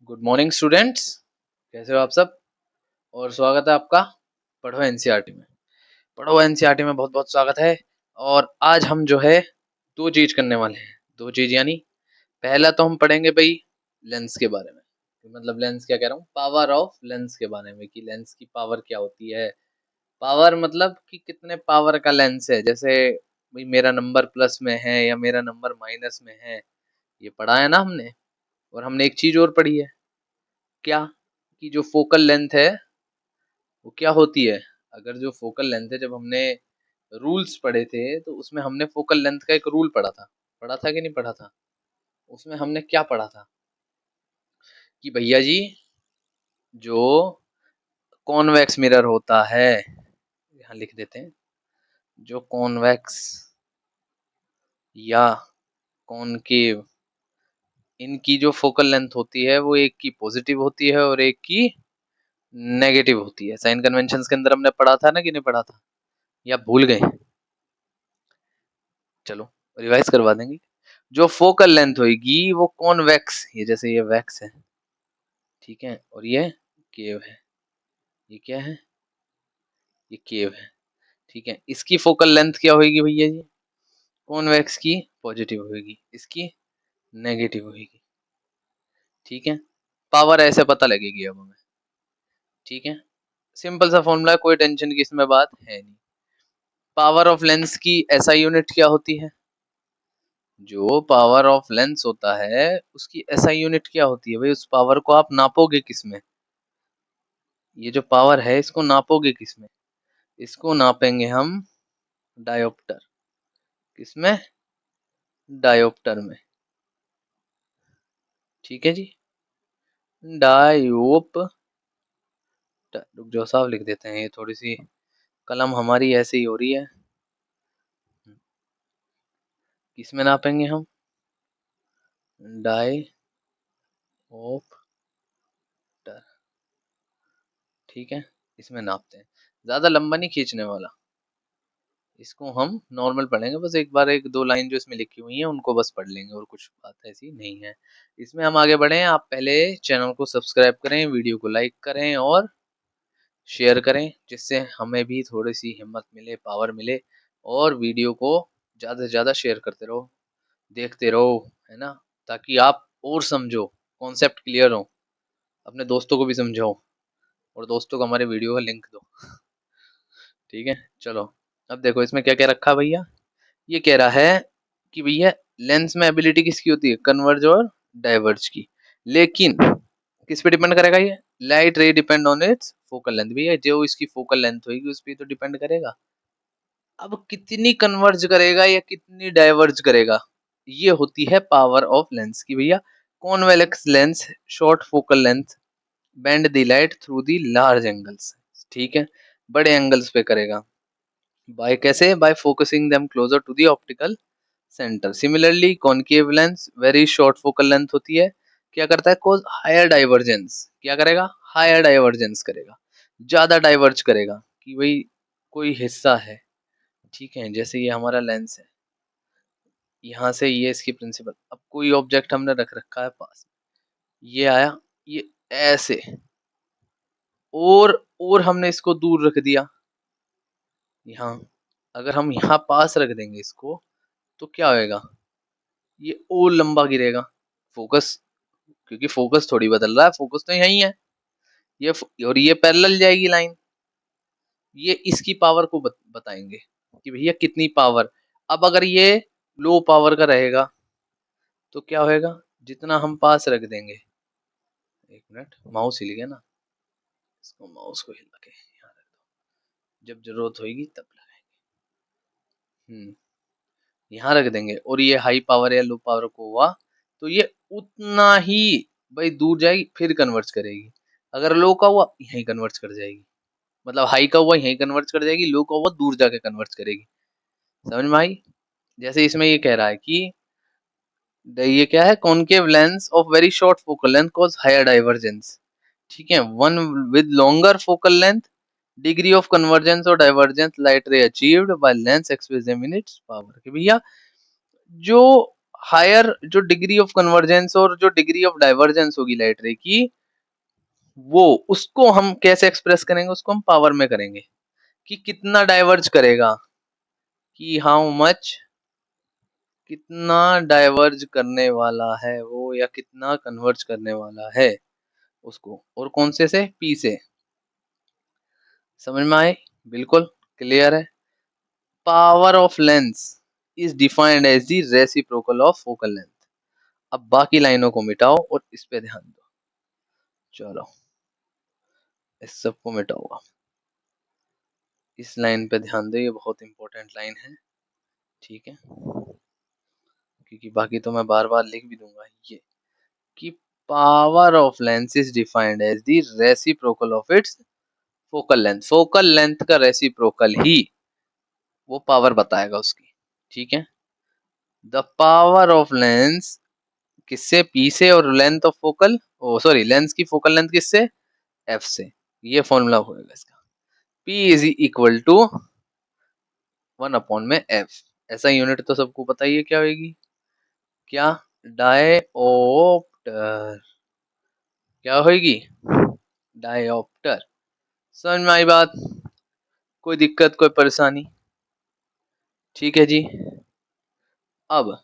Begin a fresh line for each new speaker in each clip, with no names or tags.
Good morning students. कैसे हो आप सब? और स्वागत है आपका पढ़ो एनसीईआरटी में। पढ़ो एनसीईआरटी में बहुत बहुत स्वागत है। और आज हम जो है दो चीज करने वाले हैं। दो चीज यानी पहला तो हम पढ़ेंगे भाई लेंस के बारे में। मतलब लेंस क्या कह रहा हूँ, पावर ऑफ लेंस के बारे में कि लेंस की पावर क्या होती है। पावर मतलब कि कितने पावर का लेंस है। जैसे भाई मेरा नंबर प्लस में है या मेरा नंबर माइनस में है, ये पढ़ा है ना हमने। और हमने एक चीज और पढ़ी है, क्या कि जो फोकल लेंथ है वो क्या होती है। अगर जो फोकल लेंथ है, जब हमने रूल्स पढ़े थे तो उसमें हमने फोकल लेंथ का एक रूल पढ़ा था कि नहीं पढ़ा था। उसमें हमने क्या पढ़ा था कि भैया जी, जो कॉन्वेक्स मिरर होता है, यहाँ लिख देते हैं, जो कॉन्वेक्स या कॉनकेव, इनकी जो फोकल लेंथ होती है वो एक की पॉजिटिव होती है और एक की नेगेटिव होती है। साइन कन्वेंशंस के अंदर हमने पढ़ा था ना कि नहीं पढ़ा था, या भूल गए? चलो रिवाइज करवा देंगे। जो फोकल लेंथ होगी वो कॉन्वेक्स, ये जैसे ये वैक्स है, ठीक है, और ये केव है। ये क्या है? ये केव है, ठीक है। इसकी फोकल लेंथ क्या होगी भैया जी? कॉन्वेक्स की पॉजिटिव होगी, इसकी नेगेटिव होगी, ठीक है। पावर ऐसे पता लगेगी अब हमें, ठीक है। सिंपल सा फॉर्मूला है, कोई टेंशन की इसमें बात है नहीं। पावर ऑफ लेंस की एसआई यूनिट क्या होती है? जो पावर ऑफ लेंस होता है उसकी एसआई यूनिट क्या होती है भाई? उस पावर को आप नापोगे किसमें? ये जो पावर है इसको नापोगे किसमें? इसको नापेंगे हम डायोप्टर। किसमें? डायोप्टर में, ठीक है जी। डायोप्टर। रुक जाओ, साफ लिख देते हैं, ये थोड़ी सी कलम हमारी ऐसे ही हो रही है। किसमें नापेंगे हम? डायोप्टर, ठीक है। इसमें नापते हैं, ज्यादा लंबा नहीं खींचने वाला। इसको हम नॉर्मल पढ़ेंगे, बस एक बार एक दो लाइन जो इसमें लिखी हुई है उनको बस पढ़ लेंगे, और कुछ बात ऐसी नहीं है इसमें। हम आगे बढ़े, आप पहले चैनल को सब्सक्राइब करें, वीडियो को लाइक करें और शेयर करें, जिससे हमें भी थोड़ी सी हिम्मत मिले, पावर मिले। और वीडियो को ज़्यादा से ज़्यादा शेयर करते रहो, देखते रहो, है ना, ताकि आप और समझो, कॉन्सेप्ट क्लियर हो, अपने दोस्तों को भी समझाओ, और दोस्तों को हमारे वीडियो का लिंक दो, ठीक है। चलो अब देखो इसमें क्या क्या रखा भैया। ये कह रहा है कि भैया लेंस में एबिलिटी किसकी होती है? कन्वर्ज और डाइवर्ज की। लेकिन किस पे डिपेंड करेगा ये? लाइट रे depend on it's focal length. भैया जो इसकी फोकल लेंथ होगी उस पर तो डिपेंड करेगा। अब कितनी कन्वर्ज करेगा या कितनी डाइवर्ज करेगा, ये होती है पावर ऑफ लेंस की भैया। Convex lens short focal length bend the light through the large angles, ठीक है, बड़े एंगल्स पे करेगा। बाय कैसे? By focusing them closer to the optical centre. Similarly concave lens very short focal length होती है, क्या करता है? Cause higher divergence. क्या करेगा? हायर डाइवर्जेंस करेगा, ज्यादा डाइवर्ज करेगा कि भाई कोई हिस्सा है, ठीक है। जैसे ये हमारा लेंस है, यहाँ से ये इसकी प्रिंसिपल। अब कोई ऑब्जेक्ट हमने रख रखा है पास, ये आया, ये ऐसे, और हमने इसको दूर रख दिया यहाँ। अगर हम यहाँ पास रख देंगे इसको तो क्या होएगा? ये और लंबा गिरेगा। फोकस, क्योंकि फोकस थोड़ी बदल रहा है, फोकस तो यही है। और ये पैरेलल जाएगी लाइन। ये इसकी पावर को बताएंगे कि भैया कितनी पावर। अब अगर ये लो पावर का रहेगा तो क्या होएगा? जितना हम पास रख देंगे, एक मिनट, माउस हिल गया ना, इसको माउस को हिला के यहाँ रख दो, जब जरूरत होगी तब लगाएंगे। यहाँ रख देंगे, और ये हाई पावर या लो पावर को हुआ तो ये उतना ही भाई दूर जाएगी, फिर कन्वर्ज करेगी। अगर लो का हुआ यहीं कन्वर्ज कर जाएगी, मतलब हाई का हुआ यहीं कन्वर्ज कर जाएगी, लो का हुआ दूर जाके कन्वर्ज करेगी। समझ में आई? जैसे इसमें ये कह रहा है कि ये क्या है? Concave lens of very short focal length cause higher divergence, ठीक है। One with longer focal length degree of convergence और divergence light ray achieved by lens express in its power. कि भैया जो हायर जो डिग्री ऑफ कन्वर्जेंस और जो degree of divergence होगी लाइट रे की, वो उसको हम कैसे एक्सप्रेस करेंगे, उसको हम पावर में करेंगे कि कितना डाइवर्ज करेगा, कि हाउ मच, कितना डाइवर्ज करने वाला है वो, या कितना कन्वर्ज करने वाला है उसको, और कौन से पी से। समझ में आए? बिल्कुल क्लियर है। Power of lens is defined as the reciprocal of focal length. अब बाकी लाइनों को मिटाओ और इस पे ध्यान दो। चलो इस सबको मिटाओ, इस लाइन पे ध्यान दो, ये बहुत इंपॉर्टेंट लाइन है, ठीक है, क्योंकि बाकी तो मैं बार बार लिख भी दूंगा ये, कि power of lens is defined as the reciprocal of its focal length. Focal length का रेसिप्रोकल ही वो पावर बताएगा उसकी, ठीक है। द पावर ऑफ लेंस किससे, पी से, और length of focal, oh sorry, lens की फोकल लेंथ किससे, एफ से। ये फॉर्मूला होगा इसका, P is equal to 1 upon में एफ। ऐसा यूनिट तो सबको पता ही है, क्या होगी, क्या, डायोप्टर, क्या होगी, डायोप्टर। समझ में आई बात? कोई दिक्कत, कोई परेशानी? ठीक है जी। अब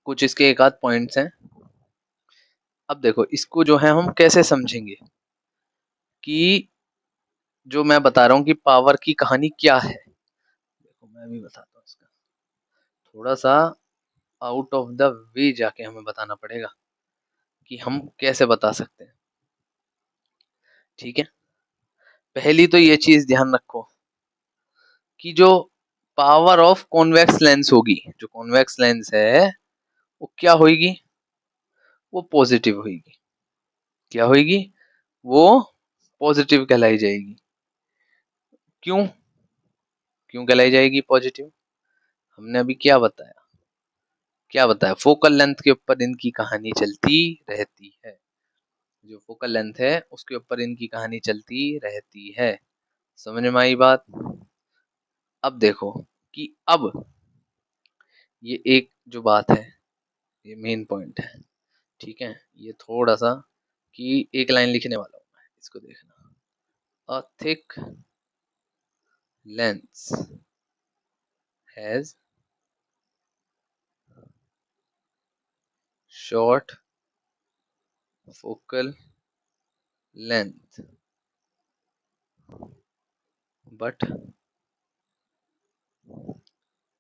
कुछ इसके एक आध पॉइंट्स हैं। अब देखो इसको जो है हम कैसे समझेंगे, कि जो मैं बता रहा हूँ कि पावर की कहानी क्या है। देखो मैं भी बताता हूँ इसका, थोड़ा सा आउट ऑफ द वे जाके हमें बताना पड़ेगा कि हम कैसे बता सकते हैं, ठीक है। पहली तो ये चीज ध्यान रखो कि जो पावर ऑफ कॉन्वेक्स लेंस होगी, जो कॉन्वेक्स लेंस है वो क्या होगी, वो पॉजिटिव होगी। क्या होगी, वो पॉजिटिव कहलाई जाएगी। क्यों, क्यों कहलाई जाएगी पॉजिटिव? हमने अभी क्या बताया, क्या बताया, फोकल लेंथ के ऊपर इनकी कहानी चलती रहती है। जो फोकल लेंथ है उसके ऊपर इनकी कहानी चलती रहती है। समझ में आई बात? अब देखो कि अब ये एक जो बात है, ये मेन पॉइंट है, ठीक है। ये थोड़ा सा कि एक लाइन लिखने वाला हूं मैं, इसको देखना। A thick lens has short focal length but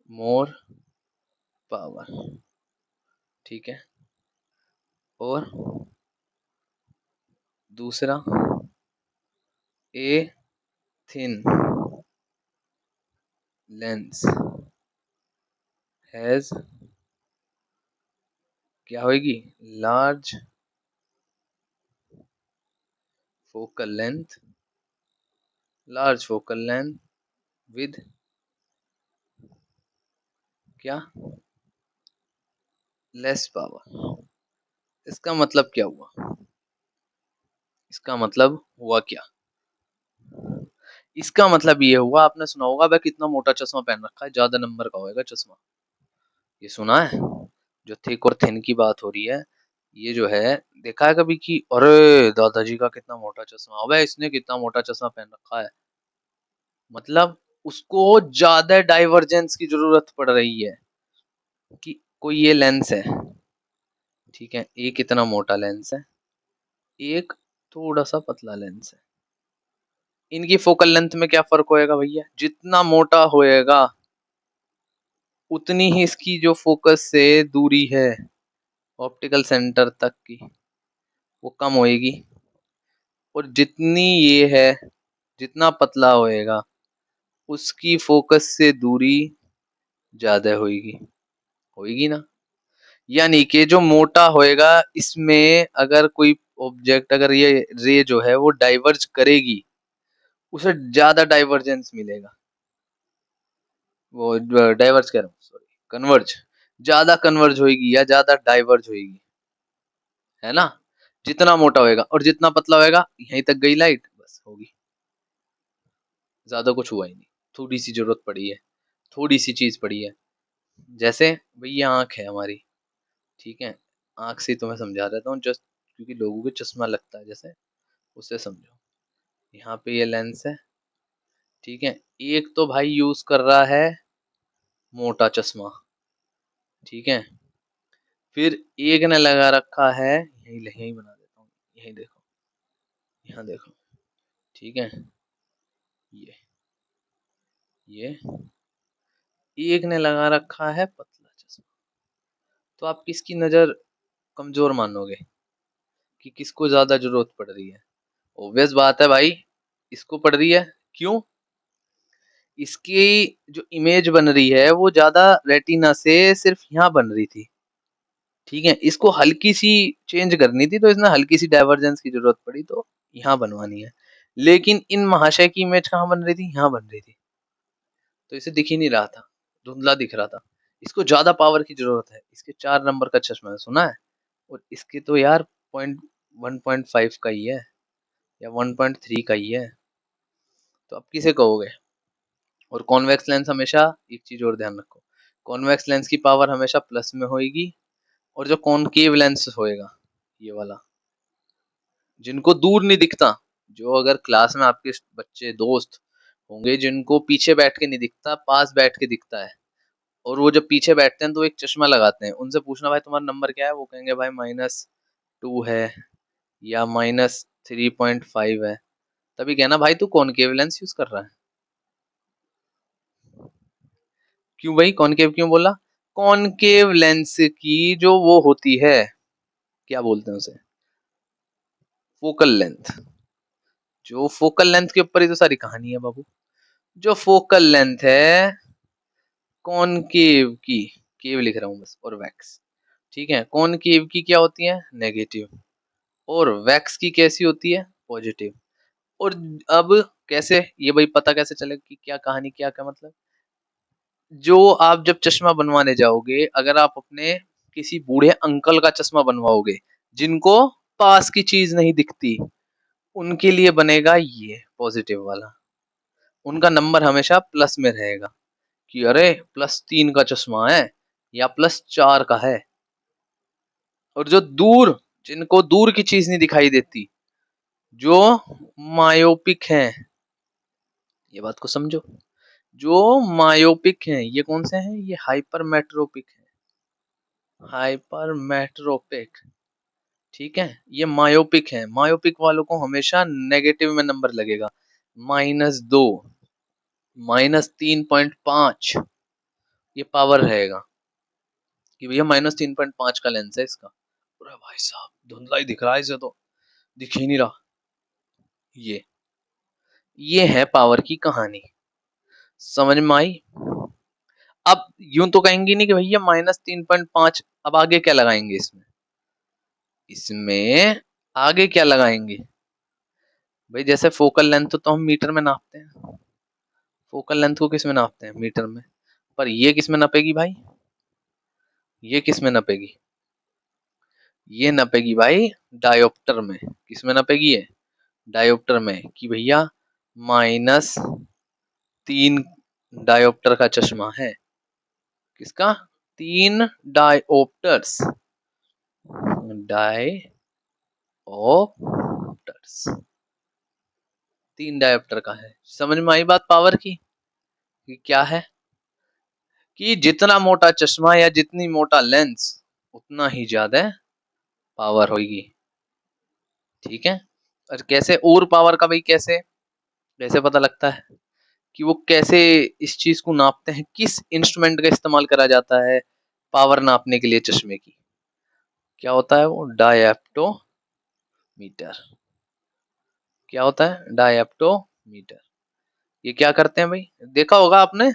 more power, ठीक है। और दूसरा, ए थिन लेंस हैज, क्या होगी, large focal length, large focal length with, क्या, लेस पावर। इसका मतलब क्या हुआ, इसका मतलब हुआ क्या, इसका मतलब ये हुआ, आपने सुना होगा भाई कितना मोटा चश्मा पहन रखा है, ज्यादा नंबर का होएगा चश्मा, ये सुना है? जो थिक और थिन की बात हो रही है, ये जो है, देखा है कभी कि अरे दादाजी का कितना मोटा चश्मा, अबे इसने कितना मोटा चश्मा पहन रखा है, मतलब उसको ज्यादा डाइवर्जेंस की जरूरत पड़ रही है। कि कोई ये लेंस है, ठीक है, एक इतना मोटा लेंस है, एक थोड़ा सा पतला लेंस है, इनकी फोकल लेंथ में क्या फर्क होएगा भैया, जितना मोटा होएगा उतनी ही इसकी जो फोकस से दूरी है ऑप्टिकल सेंटर तक की, वो कम होएगी। और जितनी ये है, जितना पतला होएगा उसकी फोकस से दूरी ज्यादा होएगी, होएगी ना। यानी कि जो मोटा होएगा इसमें अगर कोई ऑब्जेक्ट, अगर ये रे जो है वो डाइवर्ज करेगी, उसे ज्यादा डाइवर्जेंस मिलेगा, वो डाइवर्ज कह रहा हूँ सॉरी, कन्वर्ज, ज्यादा कन्वर्ज होएगी या ज्यादा डाइवर्ज होएगी, है ना। जितना मोटा होएगा, और जितना पतला होएगा यहीं तक गई लाइट, बस होगी, ज्यादा कुछ हुआ ही नहीं। थोड़ी सी जरूरत पड़ी है, थोड़ी सी चीज पड़ी है। जैसे भैया आंख है हमारी, ठीक है, आँख से ही तुम्हें समझा देता हूँ जस्ट, क्योंकि लोगों को चश्मा लगता है जैसे, उससे समझो। यहाँ पे ये लेंस है, ठीक है। एक तो भाई यूज कर रहा है मोटा चश्मा, ठीक है। फिर एक ने लगा रखा है, यही यही बना देता हूँ, यही देखो, यहाँ देखो, ठीक है। ये ये एक ने लगा रखा है पतला चश्मा। तो आप किसकी नजर कमजोर मानोगे, कि किसको ज्यादा जरूरत पड़ रही है? ऑब्वियस बात है भाई, इसको पड़ रही है। क्यों? इसकी जो इमेज बन रही है वो ज्यादा रेटिना से सिर्फ यहाँ बन रही थी, ठीक है। इसको हल्की सी चेंज करनी थी, तो इसने हल्की सी डाइवर्जेंस की जरूरत पड़ी, तो यहाँ बनवानी है। लेकिन इन महाशय की इमेज कहाँ बन रही थी? यहाँ बन रही थी, तो इसे दिख ही नहीं रहा था, धुंधला दिख रहा था। इसको ज्यादा पावर की जरूरत है, इसके 4 नंबर का चश्मा है, सुना है? और इसके तो यार पॉइंट 1.5 का ही है, या 1.3 का ही है, तो अब किसे कहोगे? और कॉन्वेक्स लेंस हमेशा, एक चीज और ध्यान रखो, कॉन्वेक्स लेंस की पावर हमेशा प्लस में होएगी, और जो कॉनकेव लेंस होएगा, ये वाला, जिनको दूर नहीं दिखता, जो अगर क्लास में आपके बच्चे दोस्त होंगे जिनको पीछे बैठ के नहीं दिखता, पास बैठ के दिखता है, और वो जब पीछे बैठते हैं तो एक चश्मा लगाते हैं, उनसे पूछना भाई तुम्हारा नंबर क्या है, वो कहेंगे भाई -2 है, या -3.5 है, तभी कहना भाई तू कॉनकेव लेंस यूज कर रहा है। क्यों भाई कॉनकेव क्यों बोला? कॉनकेव लेंस की जो वो होती है, क्या बोलते हैं उसे, फोकल लेंथ, जो फोकल लेंथ के ऊपर ही तो सारी कहानी है बाबू। जो फोकल लेंथ है कॉनकेव की, केव लिख रहा हूँ बस, और वैक्स, ठीक है। कॉनकेव की क्या होती है? नेगेटिव। और वैक्स की कैसी होती है? पॉजिटिव। और अब कैसे ये भाई पता कैसे चलेगा कि क्या कहानी, क्या क्या मतलब? जो आप जब चश्मा बनवाने जाओगे, अगर आप अपने किसी बूढ़े अंकल का चश्मा बनवाओगे जिनको पास की चीज नहीं दिखती, उनके लिए बनेगा ये पॉजिटिव वाला, उनका नंबर हमेशा प्लस में रहेगा, कि अरे +3 का चश्मा है, या +4 का है। और जो दूर, जिनको दूर की चीज नहीं दिखाई देती, जो मायोपिक हैं, ये बात को समझो, जो मायोपिक हैं, ये कौन से हैं? ये हाइपरमेट्रोपिक है, हाइपरमेट्रोपिक, ठीक है। ये मायोपिक है, मायोपिक वालों को हमेशा नेगेटिव में नंबर लगेगा, -2, -3.5, ये पावर रहेगा, कि भैया -3.5 का लेंस है इसका। अरे भाई साहब धुंधला ही दिख रहा है इसे तो, दिख ही नहीं रहा। ये है पावर की कहानी, समझ में आई? अब यूं तो कहेंगे नहीं कि भैया -3.5, अब आगे क्या लगाएंगे इसमें? इसमें आगे क्या लगाएंगे भाई? जैसे फोकल लेंथ तो हम मीटर में नापते हैं, फोकल लेंथ को किस में नापते हैं? मीटर में। पर ये किस में नपेगी भाई? ये किस में नपेगी? ये नपेगी भाई डायोप्टर में। किस में नपेगी ये? डायोप्टर में, कि भैया -3 डायोप्टर का चश्मा है। किसका? 3 डायोप्टर्स, डायोप्टर्स, 3 डायोप्टर का है। समझ में आई बात पावर की? कि क्या है, कि जितना मोटा चश्मा या जितनी मोटा लेंस, उतना ही ज्यादा पावर होगी, ठीक है। और कैसे और पावर का भाई, कैसे कैसे पता लगता है, कि वो कैसे इस चीज को नापते हैं, किस इंस्ट्रूमेंट का इस्तेमाल करा जाता है पावर नापने के लिए चश्मे की? क्या होता है वो? डायप्टोमीटर। क्या होता है? डायप्टोमीटर। ये क्या करते हैं भाई? देखा होगा आपने,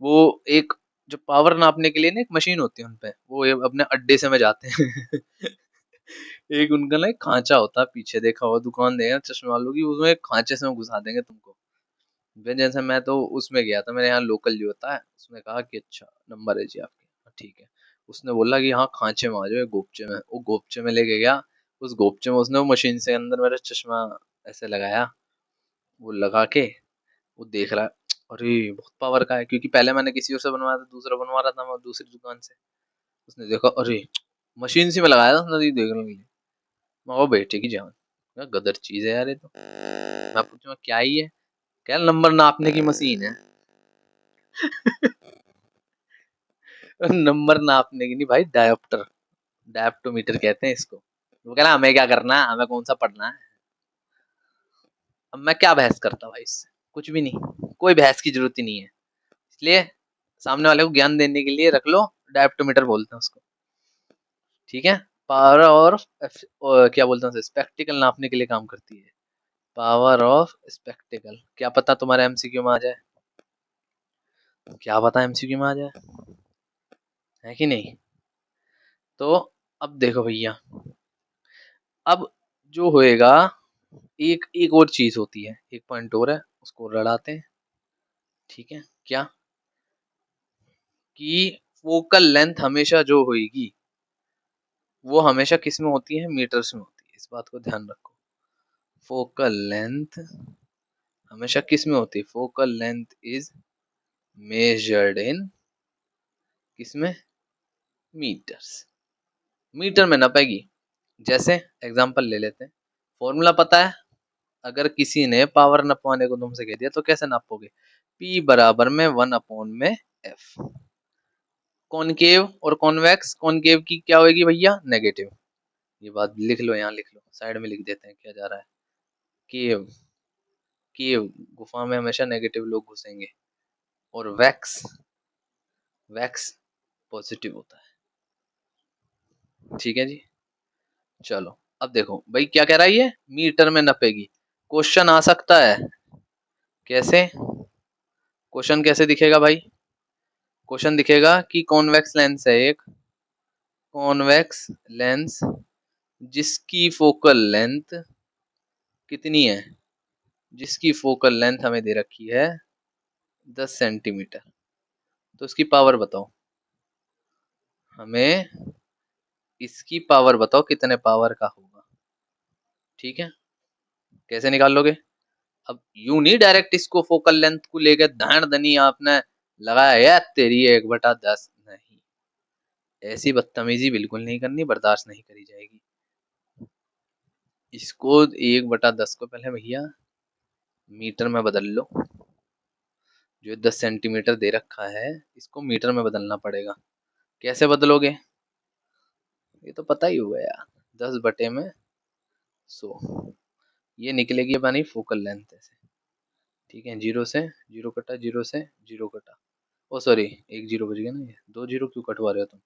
वो एक जो पावर नापने के लिए ना एक मशीन होती है उनपे, वो अपने अड्डे से में जाते हैं एक उनका ना एक खांचा होता है पीछे, देखा होगा दुकान देगा चश्मे वालों की, उसमें एक खांचे से में घुसा देंगे तुमको। जैसे मैं तो उसमें गया था, मेरे यहाँ लोकल जो होता है, उसने कहा कि अच्छा नंबर है जी आपके, हाँ, ठीक है। उसने बोला कि हाँ खांचे में आ जाओ, गोपचे में, वो गोपचे में लेके गया। उस गोपचे में उसने वो मशीन से अंदर मेरा चश्मा ऐसे लगाया, वो लगा के वो देख रहा है, अरे बहुत पावर का है, क्योंकि पहले मैंने किसी और से बनवाया था, दूसरा बनवा रहा था मैं दूसरी दुकान से। उसने देखा, अरे मशीन सी में लगाया था नदी देखने के लिए। मैं वो बेटे की जान, क्या गदर चीज है यार ये तो। मैं पूछूंगा क्या ही है, क्या नंबर नापने की मशीन है। नंबर नापने की नहीं भाई, डायोप्टर, डायप्टोमीटर कहते हैं इसको। वो कह रहा हमें क्या करना है, हमें कौन सा पढ़ना है। अब मैं क्या बहस करता भाई इससे, कुछ भी नहीं, कोई बहस की जरूरत ही नहीं है। इसलिए सामने वाले को ज्ञान देने के लिए रख लो, डायप्टोमीटर बोलते हैं उसको, ठीक है। पावर और क्या बोलते हैं, स्पेक्टिकल नापने के लिए काम करती है। पावर ऑफ स्पेक्टिकल, क्या पता तुम्हारे एमसीक्यू में आ जाए, क्या पता एमसीक्यू में आ जाए, है कि नहीं। तो अब देखो भैया, अब जो होएगा, एक एक और चीज होती है, एक पॉइंट और है, उसको लड़ाते हैं, ठीक है। क्या कि फोकल लेंथ हमेशा जो होएगी वो हमेशा किस में होती है, मीटर्स में होती है, इस बात को ध्यान रखो। फोकल लेंथ हमेशा किस में होती है, focal length is measured in, किसमें, मीटर्स, मीटर में नापेगी। जैसे एग्जांपल ले लेते हैं, फॉर्मूला पता है, अगर किसी ने पावर नपवाने को तुमसे कह दिया तो कैसे नापोगे, P बराबर में 1 अपॉन में F। कॉनकेव और कॉन्वेक्स, कॉनकेव की क्या होगी भैया, नेगेटिव। ये बात लिख लो, यहाँ लिख लो, साइड में लिख देते हैं क्या जा रहा है। केव, केव गुफा में हमेशा नेगेटिव लोग घुसेंगे, और वैक्स, वैक्स पॉजिटिव होता है, ठीक है जी। चलो अब देखो भाई क्या कह रहा है ये, मीटर में नपेगी। क्वेश्चन आ सकता है, कैसे क्वेश्चन कैसे दिखेगा भाई, क्वेश्चन दिखेगा कि कॉन्वेक्स लेंस है एक, कॉन्वेक्स लेंस जिसकी फोकल लेंथ कितनी है, जिसकी फोकल लेंथ हमें दे रखी है 10 सेंटीमीटर। तो इसकी पावर बताओ, हमें इसकी पावर बताओ कितने पावर का होगा, ठीक है। कैसे निकाल लोगे, अब यूं नहीं डायरेक्ट इसको फोकल लेंथ को लेकर धान धनी आपने लगाया है तेरी 1/10, नहीं, ऐसी बदतमीजी बिल्कुल नहीं करनी, बर्दाश्त नहीं करी जाएगी। इसको 1/10 को पहले भैया मीटर में बदल लो, जो 10 सेंटीमीटर दे रखा है इसको मीटर में बदलना पड़ेगा। कैसे बदलोगे, ये तो पता ही होगा यार, 10/100, ये निकलेगी अपनी फोकल लेंथ ऐसे, ठीक है। जीरो से जीरो कटा, जीरो से जीरो कटा, ओ सॉरी एक जीरो बच गया ना, ये दो जीरो क्यों कटवा रहे हो तुम।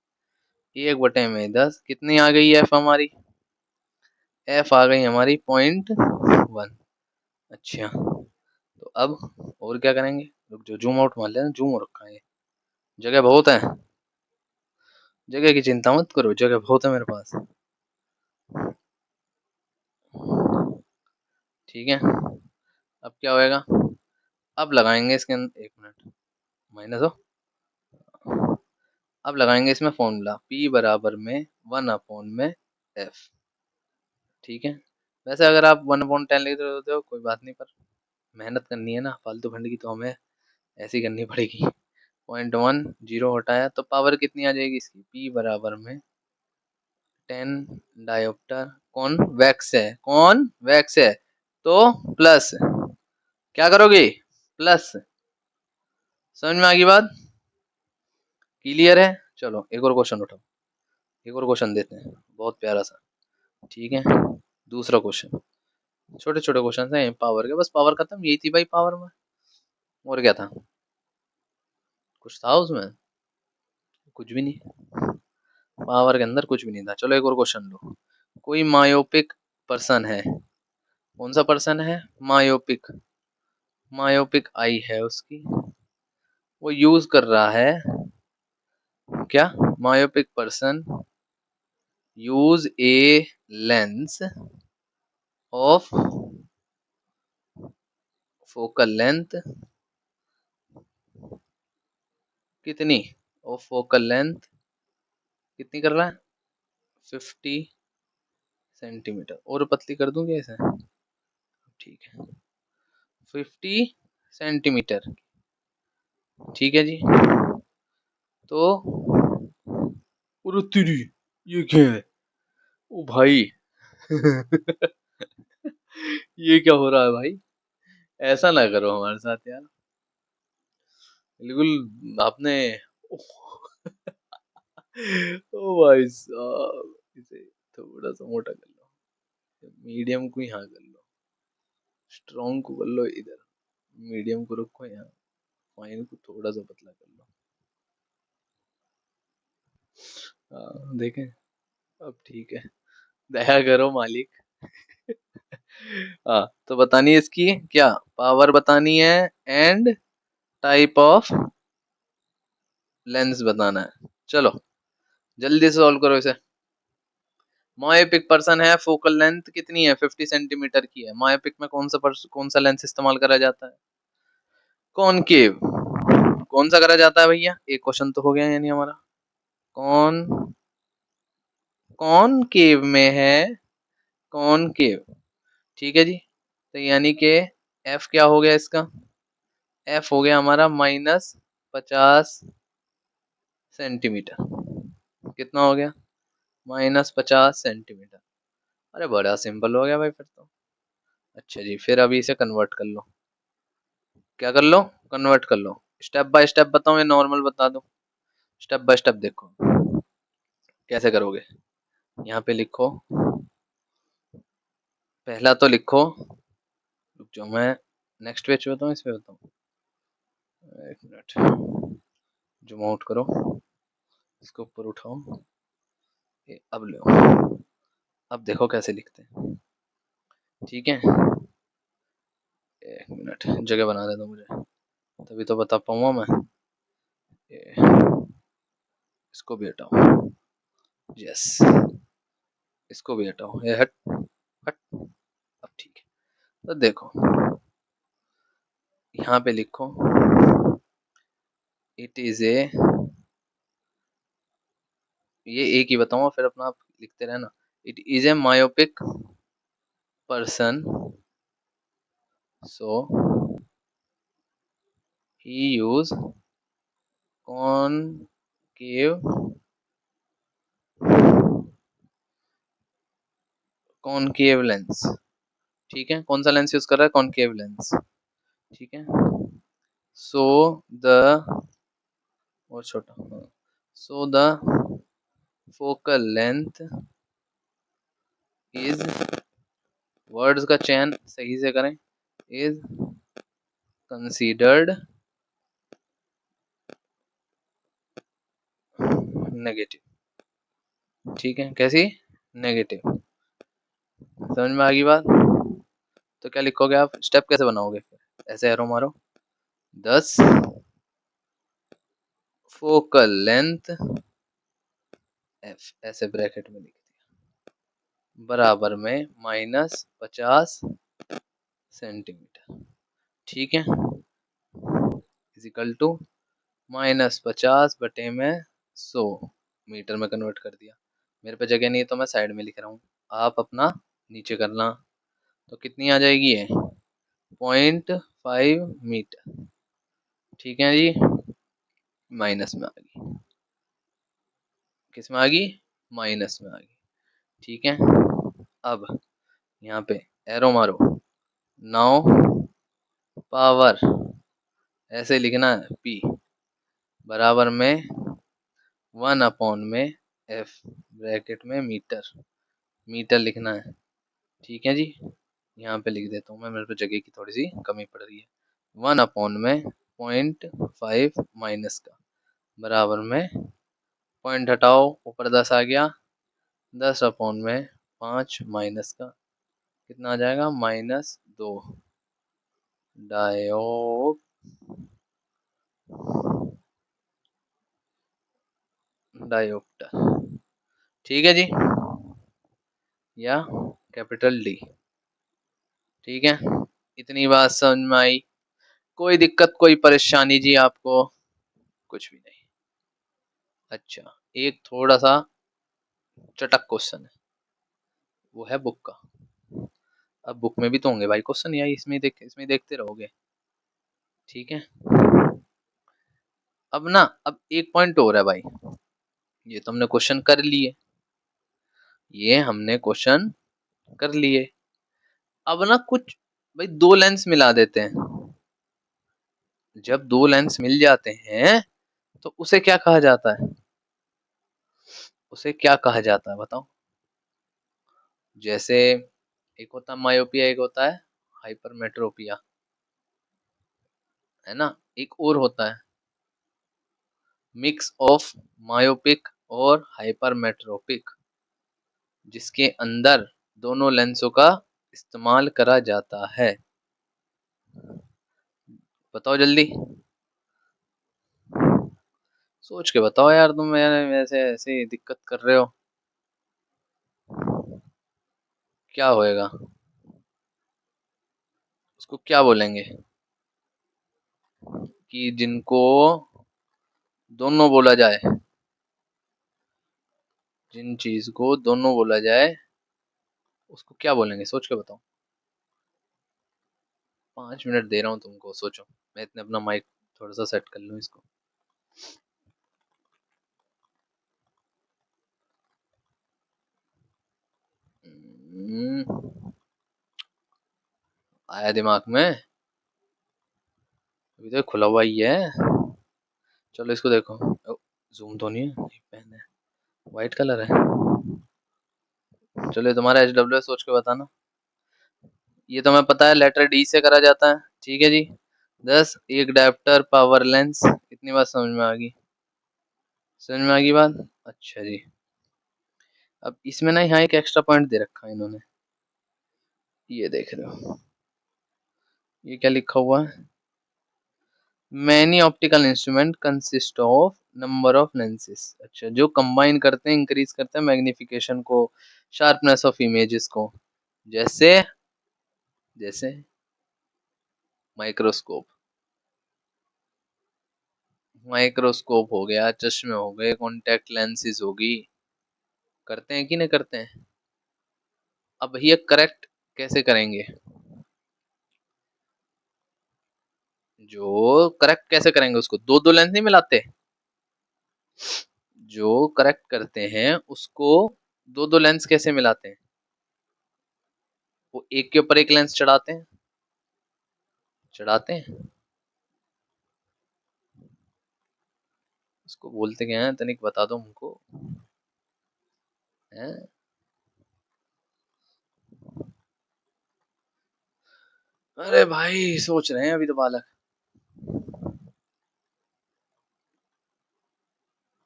1/10 कितनी आ गई एफ हमारी, एफ आ गई हमारी 0.1। अच्छा, तो अब और क्या करेंगे, रुक जो जूम आउट मान लेना, जूम हो रखा है, जगह बहुत है, जगह की चिंता मत करो, जगह बहुत है मेरे पास, ठीक है। अब क्या होएगा, अब लगाएंगे इसके अंदर, एक मिनट, माइनस हो, अब लगाएंगे इसमें फॉर्मूला, P बराबर में 1 अपॉन में F, ठीक है। वैसे अगर आप 1/10 लिख रहे होते हो कोई बात नहीं, पर मेहनत करनी है ना फालतू फंड की, तो हमें ऐसी करनी पड़ेगी। 0.1 जीरो हटाया तो पावर कितनी आ जाएगी इसकी, P बराबर में 10 डायोप्टर, कौन वैक्स है, कौन वैक्स है, तो प्लस, क्या करोगे, प्लस, समझ में आ गई बात, क्लियर है। चलो एक और क्वेश्चन उठाओ, एक और क्वेश्चन देते हैं, बहुत प्यारा सा, ठीक है। दूसरा क्वेश्चन, छोटे छोटे क्वेश्चन हैं पावर के, बस पावर खत्म, यही थी भाई पावर में, और क्या था, कुछ था उसमें, कुछ भी नहीं, पावर के अंदर कुछ भी नहीं था। चलो एक और क्वेश्चन लो, कोई मायोपिक पर्सन है, कौन सा पर्सन है, मायोपिक, मायोपिक आई है उसकी, वो यूज कर रहा है, क्या, myopic person use a lens of focal length कितनी, ऑफ फोकल लेंथ कितनी कर रहा है, 50 सेंटीमीटर, और पतली कर दूं क्या इसे, ठीक है, 50 सेंटीमीटर, ठीक है जी। तो, अरे तेरी, ये क्या है? ओ भाई ये क्या हो रहा है भाई? ऐसा ना करो हमारे साथ यार। बिल्कुल आपने ओ भाई साहब, इसे थोड़ा सा मोटा कर लो, मीडियम को यहाँ कर लो, स्ट्रॉन्ग को कर लो इधर, मीडियम को रखो यहाँ, फाइन को थोड़ा सा पतला कर लो। देखें, अब ठीक है, दया करो मालिक। हाँ, तो बतानी है इसकी क्या, पावर बतानी है एंड टाइप ऑफ लेंस बताना है। चलो जल्दी से सॉल्व करो इसे। मायोपिक पर्सन है, फोकल लेंथ कितनी है, 50 सेंटीमीटर की है। मायोपिक में कौन सा लेंस इस्तेमाल करा जाता है, कॉनकेव। कौन सा करा जाता है भैया, एक क्वेश्चन तो हो गया यानी हमारा। कौन कॉनकेव में है, कॉनकेव। ठीक है जी, तो यानी कि एफ क्या हो गया इसका, एफ हो गया हमारा -50 सेंटीमीटर। कितना हो गया, -50 सेंटीमीटर। अरे बड़ा सिंपल हो गया भाई फिर तो। अच्छा जी, फिर अभी इसे कन्वर्ट कर लो। क्या कर लो, कन्वर्ट कर लो। स्टेप बाय स्टेप बताओ या नॉर्मल बता दो, स्टेप बाय स्टेप देखो कैसे करोगे। यहाँ पे लिखो, पहला तो लिखो, रुक जाओ मैं नेक्स्ट पेज पे बताऊँ इस पे बताऊँ, एक मिनट, जूम आउट करो, इसको ऊपर उठाओ, ये अब लो, अब देखो कैसे लिखते हैं। ठीक है, एक मिनट जगह बना देता हूँ मुझे, तभी तो बता पाऊंगा मैं। इसको भी हटाओ, यस, इसको भी हटाओ, ये हट हट, अब ठीक है। तो देखो यहाँ पे लिखो, इट इज ए, ये एक ही बताऊंगा फिर अपना आप लिखते रहना। It is a myopic person, so he use concave, concave lens. ठीक है, कौन सा लेंस यूज कर रहा है, कॉनकेव लेंस। ठीक है, सो द, और छोटा, so the focal length is, words का चयन सही से करें, इज कंसीडर्ड नेगेटिव। ठीक है, कैसी, नेगेटिव। समझ में आ गई बात। तो क्या लिखोगे आप, स्टेप कैसे बनाओगे, ऐसे एरो मारो, 10 फोकल लेंथ एफ, ऐसे ब्रैकेट में लिख दिया, बराबर में -50 सेंटीमीटर। ठीक है, इजिकल टू -50/100, मीटर में कन्वर्ट कर दिया। मेरे पे जगह नहीं है तो मैं साइड में लिख रहा हूँ, आप अपना नीचे करना। तो कितनी आ जाएगी ये, 0.5 मीटर। ठीक है जी, माइनस में आ गई, किस में आ गई, माइनस में आ गई। ठीक है, अब यहाँ पे एरो मारो, 9 पावर, ऐसे लिखना है पी, बराबर में 1/में एफ, ब्रैकेट में मीटर, मीटर लिखना है। ठीक है जी, यहाँ पे लिख देता हूँ मैं, मेरे पे जगह की थोड़ी सी कमी पड़ रही है। 1/में 0.5 माइनस का, बराबर में, पॉइंट हटाओ, ऊपर 10 आ गया, 10/में 5 माइनस का, कितना आ जाएगा, -2 डायो डायोप्टर। ठीक है जी, या कैपिटल डी। ठीक है, इतनी बात समझ में आई, कोई दिक्कत कोई परेशानी जी आपको, कुछ भी नहीं। अच्छा, एक थोड़ा सा चटक क्वेश्चन है, वो है बुक का। अब बुक में भी तो होंगे भाई क्वेश्चन, या इसमें देखते रहोगे। ठीक है, अब ना, अब एक पॉइंट और है भाई, ये तो हमने क्वेश्चन कर लिए, ये हमने क्वेश्चन कर लिए। अब ना कुछ भाई दो लेंस मिला देते हैं। जब दो लेंस मिल जाते हैं तो उसे क्या कहा जाता है? उसे क्या कहा जाता है बताओ? जैसे एक होता है मायोपिया, एक होता है हाइपरमेट्रोपिया, है ना? एक और होता है मिक्स ऑफ मायोपिक और हाइपरमेट्रोपिक, जिसके अंदर दोनों लेंसों का इस्तेमाल करा जाता है। बताओ जल्दी। सोच के बताओ यार, तुम यार ऐसे ऐसे ही दिक्कत कर रहे हो। क्या होएगा? उसको क्या बोलेंगे? कि जिनको दोनों बोला जाए, जिन चीज को दोनों बोला जाए उसको क्या बोलेंगे? सोच के बताओ। 5 मिनट दे रहा हूँ तुमको, सोचो। मैं इतने अपना माइक थोड़ा सा सेट कर लूँ इसको। आया दिमाग में। अभी तो खुला हुआ ही है। चलो इसको देखो। जूम तो नहीं है, नहीं पेन है, व्हाइट कलर है। चलो ये तुम्हारा HW सोच के बताना। ये तो मैं पता है लेटर डी से करा जाता है, ठीक है जी। 10 एक डायप्टर पावर लेंस, इतनी बात समझ में आ गई? समझ में आ गई बात? अच्छा जी। अब इसमें ना यहाँ एक एक्स्ट्रा पॉइंट दे रखा है इन्होंने, ये देख रहे हो? ये क्या लिखा हुआ है? Many optical instrument consist of number of lenses. अच्छा, जो कंबाइन करते हैं, इंक्रीज करते हैं मैग्निफिकेशन को, शार्पनेस ऑफ इमेजेस को। जैसे जैसे माइक्रोस्कोप, माइक्रोस्कोप हो गया, चश्मे हो गए, कॉन्टेक्ट लेंसेज होगी। करते हैं कि नहीं करते हैं? अब ये करेक्ट कैसे करेंगे? जो करेक्ट कैसे करेंगे उसको? दो दो लेंस नहीं मिलाते। जो करेक्ट करते हैं उसको दो दो लेंस कैसे मिलाते हैं? वो एक के ऊपर एक लेंस चढ़ाते हैं। चढ़ाते हैं। उसको बोलते क्या है? तनिक बता दो हमको। हैं? अरे भाई सोच रहे हैं अभी तो बालक।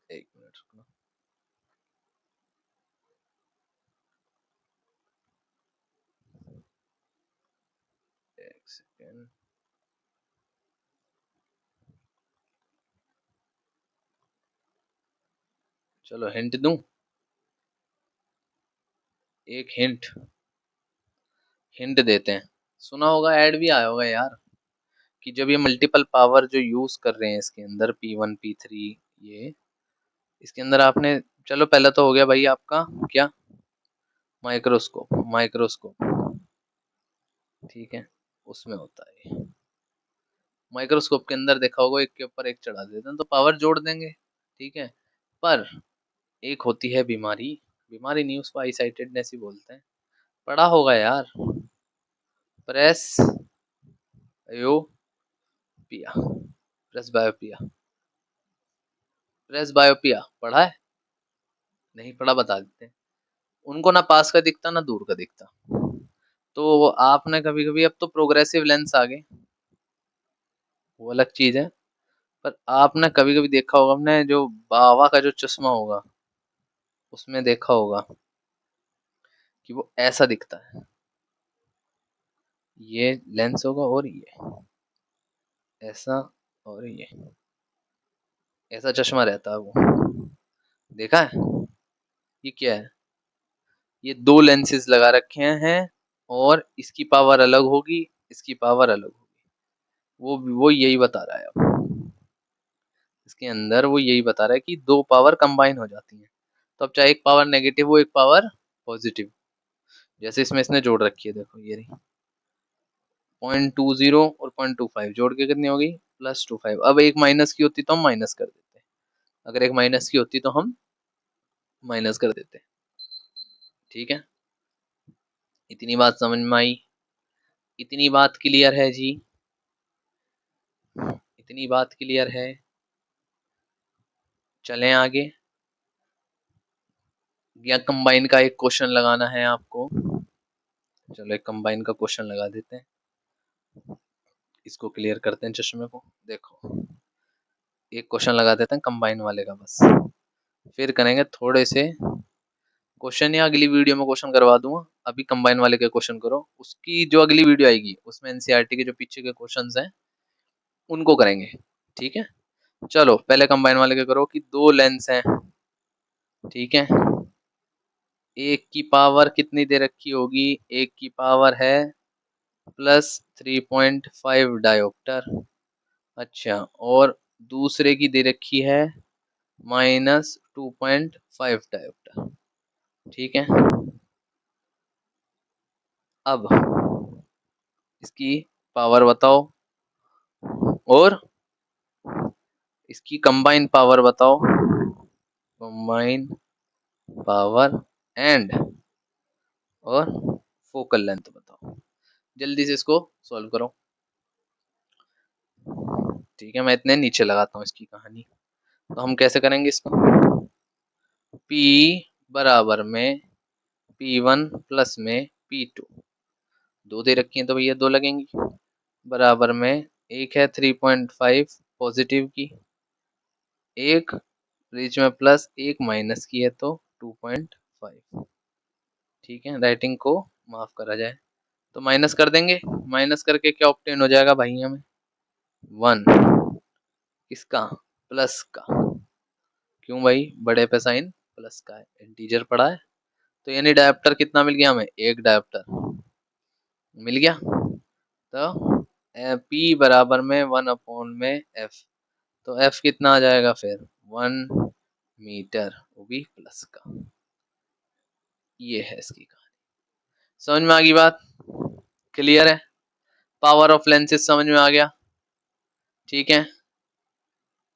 एक मिनट रुकना। एक सेकेंड। चलो हिंट दूं। एक हिंट, हिंट देते हैं। सुना होगा, ऐड भी आया होगा यार, कि जब ये मल्टीपल पावर जो यूज कर रहे हैं इसके अंदर P1 P3, ये इसके अंदर आपने, चलो पहला तो हो गया भाई आपका क्या? माइक्रोस्कोप, माइक्रोस्कोप, ठीक है। उसमें होता है माइक्रोस्कोप के अंदर, देखा होगा एक के ऊपर एक चढ़ा देते हैं तो पावर जोड़ देंगे, ठीक है। पर एक होती है बीमारी, बीमारी नहीं उसको आई साइटेडनेस ही बोलते हैं। पढ़ा होगा यार, प्रेस बायोपिया, प्रेस बायोपिया, प्रेस बायोपिया पढ़ा है? नहीं पढ़ा, बता देते हैं। उनको ना पास का दिखता ना दूर का दिखता। तो आपने कभी कभी, अब तो प्रोग्रेसिव लेंस आ गए, वो अलग चीज है। पर आपने कभी कभी देखा होगा, हमने जो बाबा का जो चश्मा होगा उसमें देखा होगा कि वो ऐसा दिखता है। ये लेंस होगा और ये ऐसा, और ये ऐसा चश्मा रहता है वो, देखा है? ये क्या है? ये दो लेंसेज लगा रखे हैं और इसकी पावर अलग होगी, इसकी पावर अलग होगी। वो यही बता रहा है अब। इसके अंदर वो यही बता रहा है कि दो पावर कंबाइन हो जाती हैं। तो अब चाहे एक पावर नेगेटिव हो, एक पावर पॉजिटिव। जैसे इसमें इसने जोड़ रखी है, देखो ये रही 0.20 और 0.25 जोड़ के कितनी होगी? +25। अब एक माइनस की होती तो हम माइनस कर देते, अगर एक माइनस की होती तो हम माइनस कर देते। ठीक है, इतनी बात समझ में आई, इतनी बात क्लियर है जी, इतनी बात क्लियर है। चलें आगे, या कंबाइन का एक क्वेश्चन लगाना है आपको। चलो एक कंबाइन का क्वेश्चन लगा देते हैं, इसको क्लियर करते हैं चश्मे को। देखो एक क्वेश्चन लगा देते हैं कंबाइन वाले का बस, फिर करेंगे थोड़े से क्वेश्चन, या अगली वीडियो में क्वेश्चन करवा दूंगा। अभी कंबाइन वाले के क्वेश्चन करो, उसकी जो अगली वीडियो आएगी उसमें एनसीईआरटी के जो पीछे के क्वेश्चंस हैं उनको करेंगे। ठीक है, चलो पहले कंबाइन वाले के करो कि दो लेंस हैं, ठीक है, एक की पावर कितनी दे रखी होगी, एक की पावर है +3.5 डायोप्टर, अच्छा, और दूसरे की दे रखी है -2.5 डायोप्टर, ठीक है। अब इसकी पावर बताओ और इसकी कंबाइन पावर बताओ, कंबाइन पावर एंड और फोकल लेंथ बताओ। जल्दी से इसको सॉल्व करो। ठीक है, मैं इतने नीचे लगाता हूँ इसकी कहानी। तो हम कैसे करेंगे इसको, P बराबर में P1 प्लस में P2, दो दे रखी हैं तो भैया दो लगेंगी, बराबर में एक है 3.5 पॉजिटिव की, एक बीच में प्लस एक माइनस की है तो 2.5। ठीक है, राइटिंग को माफ करा जाए तो माइनस कर देंगे, माइनस करके क्या ऑब्टेन हो जाएगा भाई हमें 1, किसका, प्लस का। क्यों भाई, बड़े पे साइन प्लस का है, इंटीजर पड़ा है, तो यानी डायोप्टर कितना मिल गया हमें, एक डायोप्टर मिल गया। तो P बराबर में 1 में F, तो F कितना आ जाएगा फिर 1 मीटर, वो भी प्लस का। ये है इसकी कहानी, समझ में आ गई बात, क्लियर है। पावर ऑफ लेंसेज समझ में आ गया, ठीक है।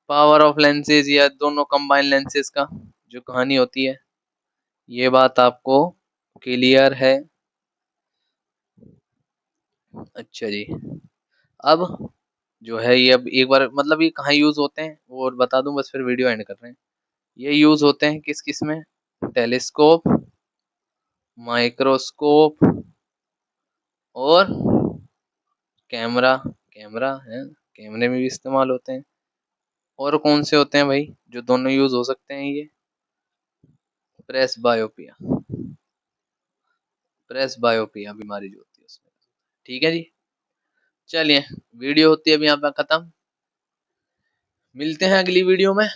पावर ऑफ लेंसेज या दोनों कंबाइन लेंसेज का जो कहानी होती है, ये बात आपको क्लियर है। अच्छा जी, अब जो है ये, अब एक बार मतलब ये कहाँ यूज होते हैं वो बता दूं, बस फिर वीडियो एंड कर रहे हैं। ये यूज होते हैं किस किस में, टेलीस्कोप, माइक्रोस्कोप और कैमरा, कैमरा है, कैमरे में भी इस्तेमाल होते हैं। और कौन से होते हैं भाई जो दोनों यूज हो सकते हैं, ये प्रेस बायोपिया, प्रेस बायोपिया बीमारी जो होती है उसमें। ठीक है जी, चलिए वीडियो होती है अभी यहाँ पे खत्म, मिलते हैं अगली वीडियो में।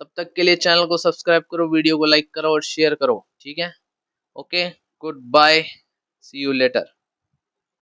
तब तक के लिए चैनल को सब्सक्राइब करो, वीडियो को लाइक करो और शेयर करो, ठीक है। Okay, good bye, see you letter.